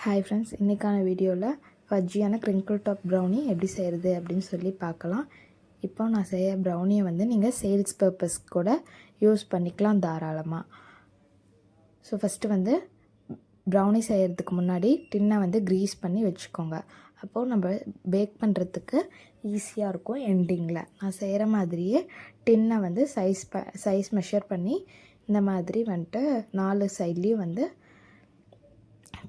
Hi friends, இன்றைக்கான வீடியோவில் ஃபஜ்ஜியான crinkle top brownie எப்படி செய்கிறது அப்படின்னு சொல்லி பார்க்கலாம். இப்போ நான் செய்ய ப்ரௌனியை வந்து நீங்கள் சேல்ஸ் பர்பஸ் கூட யூஸ் பண்ணிக்கலாம் தாராளமாக. ஸோ ஃபஸ்ட்டு வந்து ப்ரௌனி செய்கிறதுக்கு முன்னாடி டின்னை வந்து க்ரீஸ் பண்ணி வச்சுக்கோங்க. அப்போது நம்ம பேக் பண்ணுறதுக்கு ஈஸியாக இருக்கும். எண்டிங்கில் நான் செய்கிற மாதிரியே டின்னை வந்து சைஸ் மெஷர் பண்ணி இந்த மாதிரி வந்துட்டு 4 சைட்லேயும் வந்து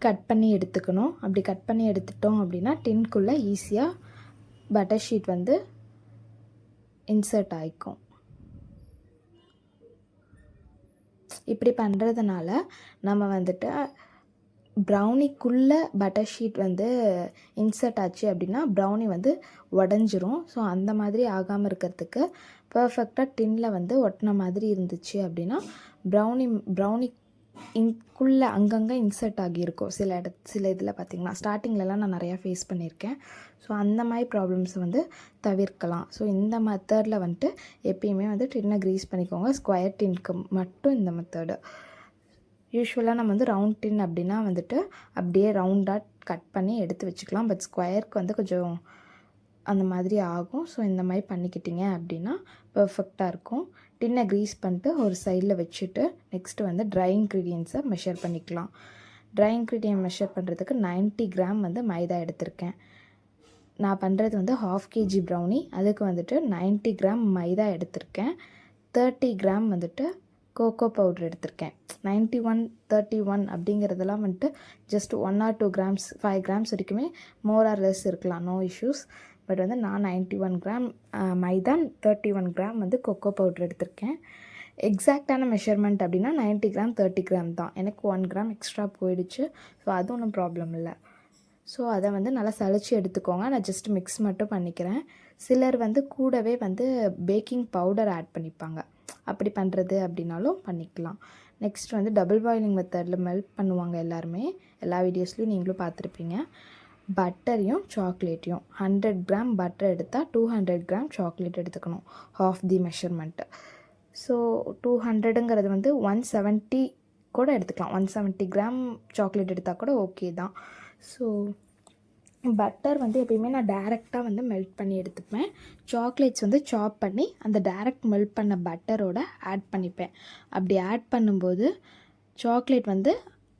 கட் பண்ணி எடுத்துக்கணும். அப்படி கட் பண்ணி எடுத்துட்டோம் அப்படின்னா டின்குள்ளே ஈஸியாக பட்டர் ஷீட் வந்து இன்சர்ட் ஆகிக்கும். இப்படி பண்ணுறதுனால நம்ம வந்துட்டு ப்ரௌனிக்குள்ளே பட்டர் ஷீட் வந்து இன்சர்ட் ஆச்சு அப்படின்னா ப்ரௌனி வந்து உடஞ்சிரும். ஸோ அந்த மாதிரி ஆகாமல் இருக்கிறதுக்கு பர்ஃபெக்டாக டின்னில் வந்து ஒட்டின மாதிரி இருந்துச்சு அப்படின்னா ப்ரௌனி இங்குள்ளே அங்கங்கே இன்சர்ட் ஆகியிருக்கும். சில இதில் பார்த்திங்கன்னா ஸ்டார்டிங்லலாம் நான் நிறையா ஃபேஸ் பண்ணியிருக்கேன். ஸோ அந்த மாதிரி ப்ராப்ளம்ஸை வந்து தவிர்க்கலாம். ஸோ இந்த மெத்தடில் வந்துட்டு எப்பயுமே வந்து டின்னை க்ரீஸ் பண்ணிக்கோங்க. ஸ்கொயர் டின்க்கு மட்டும் இந்த மெத்தடு. யூஸ்வலாக நம்ம வந்து ரவுண்ட் டின் அப்படின்னா வந்துட்டு அப்படியே ரவுண்டாக கட் பண்ணி எடுத்து வச்சுக்கலாம். பட் ஸ்கொயருக்கு வந்து கொஞ்சம் அந்த மாதிரி ஆகும். ஸோ இந்த மாதிரி பண்ணிக்கிட்டிங்க அப்படின்னா பர்ஃபெக்டாக இருக்கும். டின்னை க்ரீஸ் பண்ணிட்டு ஒரு சைடில் வச்சுட்டு நெக்ஸ்ட்டு வந்து ட்ரை இன்க்ரீடியன்ஸை மெஷர் பண்ணிக்கலாம். ட்ரை இன்க்ரீடியன்ட் மெஷர் பண்ணுறதுக்கு 90 கிராம் வந்து மைதா எடுத்திருக்கேன். நான் பண்ணுறது வந்து 1/2 kg ப்ரௌனி. அதுக்கு வந்துட்டு 90 கிராம் மைதா எடுத்திருக்கேன். 30 கிராம் வந்துட்டு கோகோ பவுட்ரு எடுத்திருக்கேன். 91-31 அப்படிங்கிறதெல்லாம் வந்துட்டு ஜஸ்ட் 1 or 2 grams 5 grams வரைக்குமே மோர் ஆர் லெஸ் இருக்கலாம், நோ இஷ்யூஸ். பட் வந்து நான் 91 கிராம் மைதா 31 கிராம் வந்து கொக்கோ பவுட்ரு எடுத்திருக்கேன். எக்ஸாக்டான மெஷர்மெண்ட் அப்படின்னா 90 கிராம் 30 கிராம் தான். எனக்கு 1 கிராம் எக்ஸ்ட்ரா போயிடுச்சு. ஸோ அது ஒன்றும் ப்ராப்ளம் இல்லை. ஸோ அதை வந்து நல்லா சளிச்சு எடுத்துக்கோங்க. நான் ஜஸ்ட் மிக்ஸ் மட்டும் பண்ணிக்கிறேன். சிலர் வந்து கூடவே வந்து பேக்கிங் பவுடர் ஆட் பண்ணிப்பாங்க. அப்படி பண்ணுறது அப்படின்னாலும் பண்ணிக்கலாம். நெக்ஸ்ட் வந்து டபுள் பாயிலிங் மெத்தடில் மெல்ட் பண்ணுவாங்க எல்லாருமே. எல்லா வீடியோஸ்லையும் நீங்களும் பார்த்துருப்பீங்க. பட்டரையும் சாக்லேட்டையும் 100 கிராம் பட்டர் எடுத்தால் 200 கிராம் சாக்லேட் எடுத்துக்கணும். ஹாஃப் தி மெஷர்மெண்ட்டு. ஸோ 200ங்கிறது வந்து 170 கூட எடுத்துக்கலாம். 170 கிராம் சாக்லேட் எடுத்தால் கூட ஓகே தான். ஸோ பட்டர் வந்து எப்பயுமே நான் டேரெக்டாக வந்து மெல்ட் பண்ணி எடுத்துப்பேன். சாக்லேட்ஸ் வந்து சாப் பண்ணி அந்த டேரெக்ட் மெல்ட் பண்ண பட்டரோட ஆட் பண்ணிப்பேன். அப்படி ஆட் பண்ணும்போது சாக்லேட் வந்து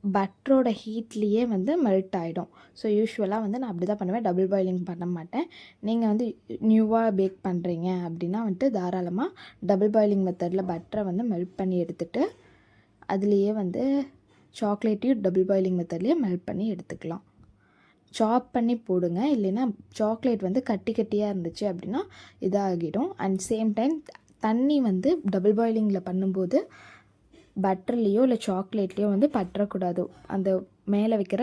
பட்டரோட ஹீட்லேயே வந்து மெல்ட் ஆகிடும். ஸோ யூஸ்வலாக வந்து நான் அப்படி தான் பண்ணுவேன். டபுள் பாயிலிங் பண்ண மாட்டேன். நீங்கள் வந்து நியூவாக பேக் பண்ணுறீங்க அப்படின்னா வந்துட்டு தாராளமாக டபுள் பாயிலிங் மெத்தடில் பட்டரை வந்து மெல்ட் பண்ணி எடுத்துகிட்டு அதுலேயே வந்து சாக்லேட்டையும் டபுள் பாயிலிங் மெத்தட்லேயே மெல்ட் பண்ணி எடுத்துக்கலாம். சாப் பண்ணி போடுங்க. இல்லைன்னா சாக்லேட் வந்து கட்டி கட்டியாக இருந்துச்சு அப்படின்னா இதாகிடும். அண்ட் சேம் டைம் தண்ணி வந்து டபுள் பாயிலிங்கில் பண்ணும்போது பட்டர்லேயோ இல்லை சாக்லேட்லேயோ வந்து பற்றக்கூடாது. அந்த மேலே வைக்கிற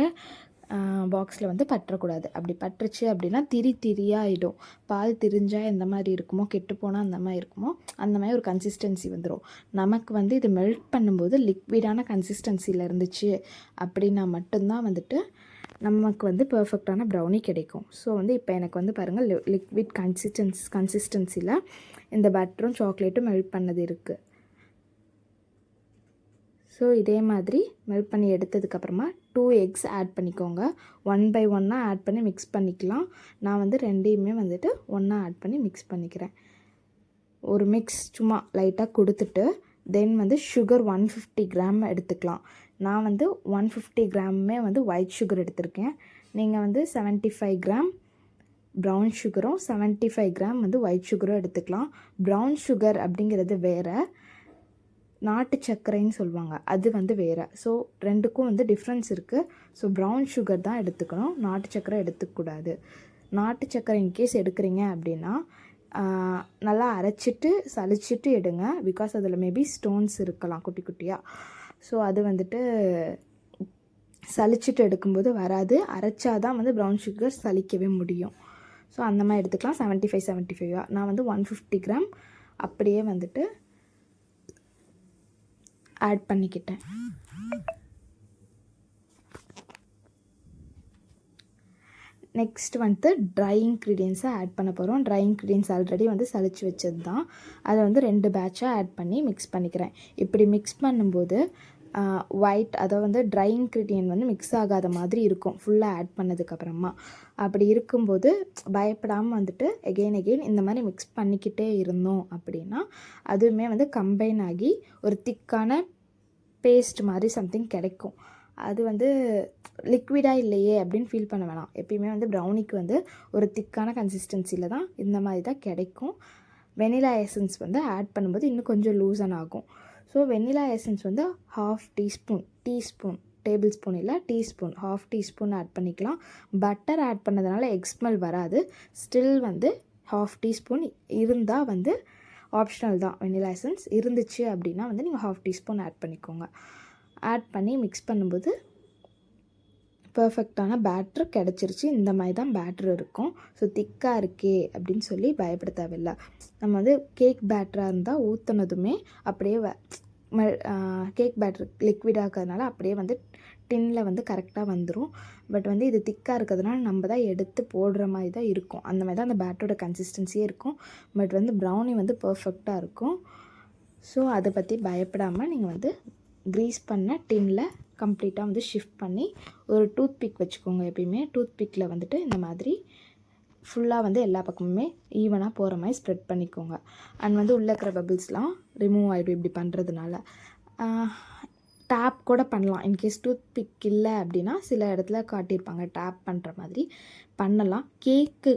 பாக்ஸில் வந்து பற்றக்கூடாது. அப்படி பற்றுச்சு அப்படின்னா திரியாகிடும். பால் திரிஞ்சால் எந்த மாதிரி இருக்குமோ, கெட்டு போனால் அந்த மாதிரி இருக்குமோ, அந்த மாதிரி ஒரு கன்சிஸ்டன்சி வந்துடும். நமக்கு வந்து இது மெல்ட் பண்ணும்போது லிக்விடான கன்சிஸ்டன்சியில் இருந்துச்சு அப்படின்னா மட்டும்தான் வந்துட்டு நமக்கு வந்து பர்ஃபெக்டான ப்ரௌனி கிடைக்கும். ஸோ வந்து இப்போ எனக்கு வந்து பாருங்கள் லிக்விட் கன்சிஸ்டன்சியில் இந்த பட்டரும் சாக்லேட்டும் மெல்ட் பண்ணது இருக்குது. ஸோ இதே மாதிரி மெல்ட் பண்ணி எடுத்ததுக்கப்புறமா 2 eggs ஆட் பண்ணிக்கோங்க. 1 by 1 ஆட் பண்ணி மிக்ஸ் பண்ணிக்கலாம். நான் வந்து ரெண்டையுமே வந்துட்டு ஒன்றா ஆட் பண்ணி மிக்ஸ் பண்ணிக்கிறேன். ஒரு மிக்ஸ் சும்மா லைட்டாக கொடுத்துட்டு தென் வந்து சுகர் 150 கிராம் எடுத்துக்கலாம். நான் வந்து 150 கிராமே வந்து ஒயிட் சுகர் எடுத்திருக்கேன். நீங்கள் வந்து 75 கிராம் ப்ரௌன் சுகரும் 75 கிராம் வந்து ஒயிட் சுகரும் எடுத்துக்கலாம். ப்ரௌன் சுகர் அப்படிங்கிறது வேறு, நாட்டு சர்க்கரைன்னு சொல்லுவாங்க, அது வந்து வேறு. ஸோ ரெண்டுக்கும் வந்து டிஃப்ரென்ஸ் இருக்குது. ஸோ ப்ரௌன் சுகர் தான் எடுத்துக்கணும், நாட்டு சர்க்கரை எடுத்துக்கூடாது. நாட்டு சர்க்கரை இன்கேஸ் எடுக்கிறீங்க அப்படின்னா நல்லா அரைச்சிட்டு சளிச்சிட்டு எடுங்க. பிகாஸ் அதில் மேபி ஸ்டோன்ஸ் இருக்கலாம் குட்டி குட்டியாக. ஸோ அது வந்துட்டு சளிச்சிட்டு எடுக்கும்போது வராது. அரைச்சாதான் வந்து ப்ரௌன் சுகர் சலிக்கவே முடியும். ஸோ அந்த மாதிரி எடுத்துக்கலாம். 75 நான் வந்து 150 கிராம் அப்படியே வந்துட்டு ஆட் பண்ணிக்கிட்டேன். நெக்ஸ்ட் வந்து ட்ரை இன்க்ரீடியன்ஸை ஆட் பண்ண போகிறோம். ட்ரை இன்க்ரீடியன்ஸ் ஆல்ரெடி வந்து சளிச்சு வச்சது தான். அதை வந்து 2 பேட்சாக ஆட் பண்ணி மிக்ஸ் பண்ணிக்கிறேன். இப்படி மிக்ஸ் பண்ணும்போது ஒயிட் அதாவது வந்து ட்ரை இன்க்ரீடியன்ட் வந்து மிக்ஸ் ஆகாத மாதிரி இருக்கும் ஃபுல்லாக ஆட் பண்ணதுக்கப்புறமா. அப்படி இருக்கும்போது பயப்படாமல் வந்துட்டு எகெயின் இந்த மாதிரி மிக்ஸ் பண்ணிக்கிட்டே இருந்தோம் அப்படின்னா அதுவுமே வந்து கம்பைன் ஆகி ஒரு திக்கான பேஸ்ட் மாதிரி சம்திங் கிடைக்கும். அது வந்து லிக்விடாக இல்லையே அப்படின்னு ஃபீல் பண்ண வேணாம். எப்பயுமே வந்து ப்ரௌனிக்கு வந்து ஒரு திக்கான கன்சிஸ்டன்சியில் தான் இந்த மாதிரி தான் கிடைக்கும். வெனிலா எசன்ஸ் வந்து ஆட் பண்ணும்போது இன்னும் கொஞ்சம் லூசன் ஆகும். ஸோ வெனிலா எசன்ஸ் வந்து ½ டீஸ்பூன் டேபிள் ஸ்பூன் இல்லை டீஸ்பூன் ½ டீஸ்பூன் ஆட் பண்ணிக்கலாம். பட்டர் ஆட் பண்ணதுனால எக் ஸ்மெல் வராது. ஸ்டில் வந்து ½ டீஸ்பூன் இருந்தால் வந்து ஆப்ஷனல் தான். வெனிலா எசன்ஸ் இருந்துச்சு அப்படின்னா வந்து நீங்கள் ½ டீஸ்பூன் ஆட் பண்ணிக்கோங்க. ஆட் பண்ணி மிக்ஸ் பண்ணும்போது பர்ஃபெக்டான பேட்ரு கிடச்சிருச்சு. இந்த மாதிரி தான் பேட்ரு இருக்கும். ஸோ திக்காக இருக்கே அப்படின்னு சொல்லி பயப்பட தேவையில்லை. நம்ம வந்து கேக் பேட்டராக இருந்தால் ஊற்றுனதுமே அப்படியே கேக் பேட்ரு லிக்விடாக இருக்கிறதுனால அப்படியே வந்து டின்னில் வந்து கரெக்டாக வந்துடும். பட் வந்து இது திக்காக இருக்கிறதுனால நம்ம தான் எடுத்து போடுற மாதிரி தான் இருக்கும். அந்த மாதிரி தான் அந்த பேட்டரோட கன்சிஸ்டன்சியே இருக்கும். பட் வந்து ப்ரௌனி வந்து பர்ஃபெக்டாக இருக்கும். ஸோ அதை பற்றி பயப்படாமல் நீங்கள் வந்து க்ரீஸ் பண்ண டின்னில் கம்ப்ளீட்டாக வந்து ஷிஃப்ட் பண்ணி ஒரு டூத் பிக் வச்சுக்கோங்க. எப்பயுமே டூத் பிக்கில் வந்துட்டு இந்த மாதிரி ஃபுல்லாக வந்து எல்லா பக்கமுமே ஈவனாக போகிற மாதிரி ஸ்ப்ரெட் பண்ணிக்கோங்க. அண்ட் வந்து உள்ளே இருக்கிற பபிள்ஸ்லாம் ரிமூவ் ஆகிடும் இப்படி பண்ணுறதுனால. டேப் கூட பண்ணலாம். இன்கேஸ் டூத் பிக் இல்லை அப்படின்னா சில இடத்துல காட்டியிருப்பாங்க டேப் பண்ணுற மாதிரி பண்ணலாம். கேக்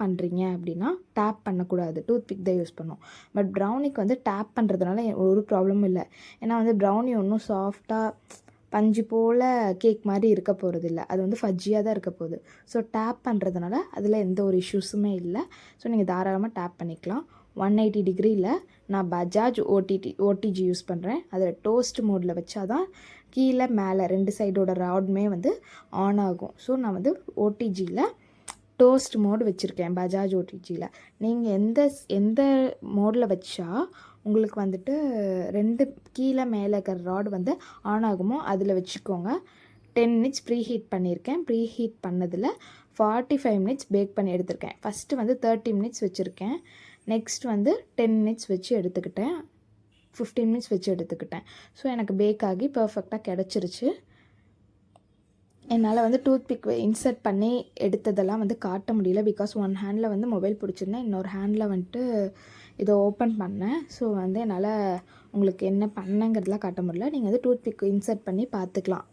பண்ணுறீங்க அப்படின்னா டேப் பண்ணக்கூடாது, டூத் பிக் தான் யூஸ் பண்ணோம். பட் ப்ரௌனிக்கு வந்து டேப் பண்ணுறதுனால ஒரு ப்ராப்ளமும் இல்லை. ஏன்னா வந்து ப்ரௌனி ஒன்றும் சாஃப்டாக பஞ்சு போல் கேக் மாதிரி இருக்க போகிறது இல்லை. அது வந்து ஃபஜ்ஜியாக தான் இருக்க போகுது. ஸோ டேப் பண்ணுறதுனால அதில் எந்த ஒரு இஷ்யூஸுமே இல்லை. ஸோ நீங்கள் தாராளமாக டேப் பண்ணிக்கலாம். 180 டிகிரியில் நான் பஜாஜ் ஓடிஜி யூஸ் பண்ணுறேன். அதில் டோஸ்ட் மோடில் வச்சா தான் கீழே மேலே 2 சைடோட ராடுமே வந்து ஆன் ஆகும். ஸோ நான் வந்து ஓடிஜியில் டோஸ்ட் மோடு வச்சுருக்கேன். பஜாஜ் ஓடிஜியில் நீங்கள் எந்த மோடில் வச்சா உங்களுக்கு வந்துட்டு 2 கீழே மேலே இருக்கிற ராடு வந்து ஆன் ஆகுமோ அதில் வச்சுக்கோங்க. 10 மினிட்ஸ் ப்ரீ ஹீட் பண்ணியிருக்கேன். ப்ரீ ஹீட் பண்ணதில் 45 மினிட்ஸ் பேக் பண்ணி எடுத்திருக்கேன். ஃபஸ்ட்டு வந்து 30 மினிட்ஸ் வச்சுருக்கேன். நெக்ஸ்ட் வந்து 10 மினிட்ஸ் வச்சு எடுத்துக்கிட்டேன். 15 மினிட்ஸ் வச்சு எடுத்துக்கிட்டேன். ஸோ எனக்கு பேக் ஆகி பர்ஃபெக்டாக கிடச்சிருச்சு. என்னால் வந்து டூத் பிக் இன்சர்ட் பண்ணி எடுத்ததெல்லாம் வந்து காட்ட முடியல. பிகாஸ் ஒன் ஹேண்டில் வந்து மொபைல் பிடிச்சிருந்தேன், இன்னொரு ஹேண்டில் வந்துட்டு இதை ஓப்பன் பண்ணேன். ஸோ வந்து என்னால் உங்களுக்கு என்ன பண்ணேங்கிறதுலாம் காட்ட முடியல. நீங்கள் வந்து டூத் பிக் இன்சர்ட் பண்ணி பார்த்துக்கலாம்.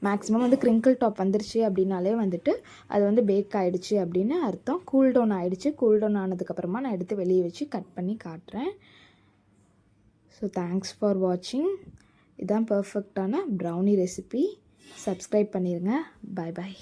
மேக்ஸிமம் வந்து க்ரிங்கிள் டாப் வந்துருச்சு அப்படின்னாலே வந்துட்டு அது வந்து பேக் ஆகிடுச்சு அப்படின்னு அர்த்தம். கூல்டவுன் ஆகிடுச்சு. கூல்டவுன் ஆனதுக்கப்புறமா நான் எடுத்து வெளியே வச்சு கட் பண்ணி காட்டுறேன். ஸோ தேங்க்ஸ் ஃபார் வாட்சிங். இதுதான் பர்ஃபெக்டான ப்ரௌனி ரெசிபி. சப்ஸ்கிரைப் பண்ணிடுங்க. பாய் பாய்.